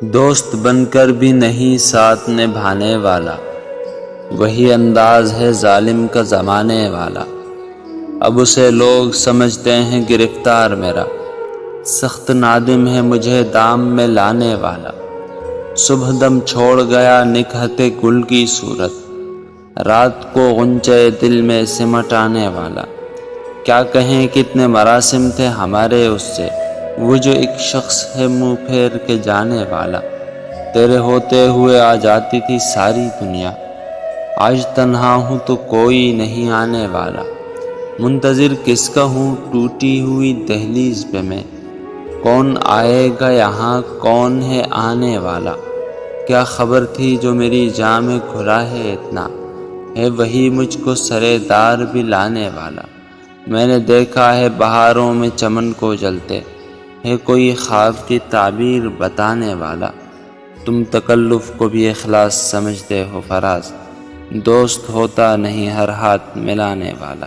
دوست بن کر بھی نہیں ساتھ نبھانے والا، وہی انداز ہے ظالم کا زمانے والا۔ اب اسے لوگ سمجھتے ہیں گرفتار میرا، سخت نادم ہے مجھے دام میں لانے والا۔ صبح دم چھوڑ گیا نکہت گل کی صورت، رات کو غنچے دل میں سمٹ آنے والا۔ کیا کہیں کتنے مراسم تھے ہمارے اس سے، وہ جو ایک شخص ہے منہ پھیر کے جانے والا۔ تیرے ہوتے ہوئے آ جاتی تھی ساری دنیا، آج تنہا ہوں تو کوئی نہیں آنے والا۔ منتظر کس کا ہوں ٹوٹی ہوئی دہلیز پہ میں، کون آئے گا یہاں کون ہے آنے والا۔ کیا خبر تھی جو میری جاں میں گھلا ہے اتنا، ہے وہی مجھ کو سرے دار بھی لانے والا۔ میں نے دیکھا ہے بہاروں میں چمن کو جلتے، ہے کوئی خواب کی تعبیر بتانے والا۔ تم تکلف کو بھی اخلاص سمجھتے ہو فراز، دوست ہوتا نہیں ہر ہاتھ ملانے والا۔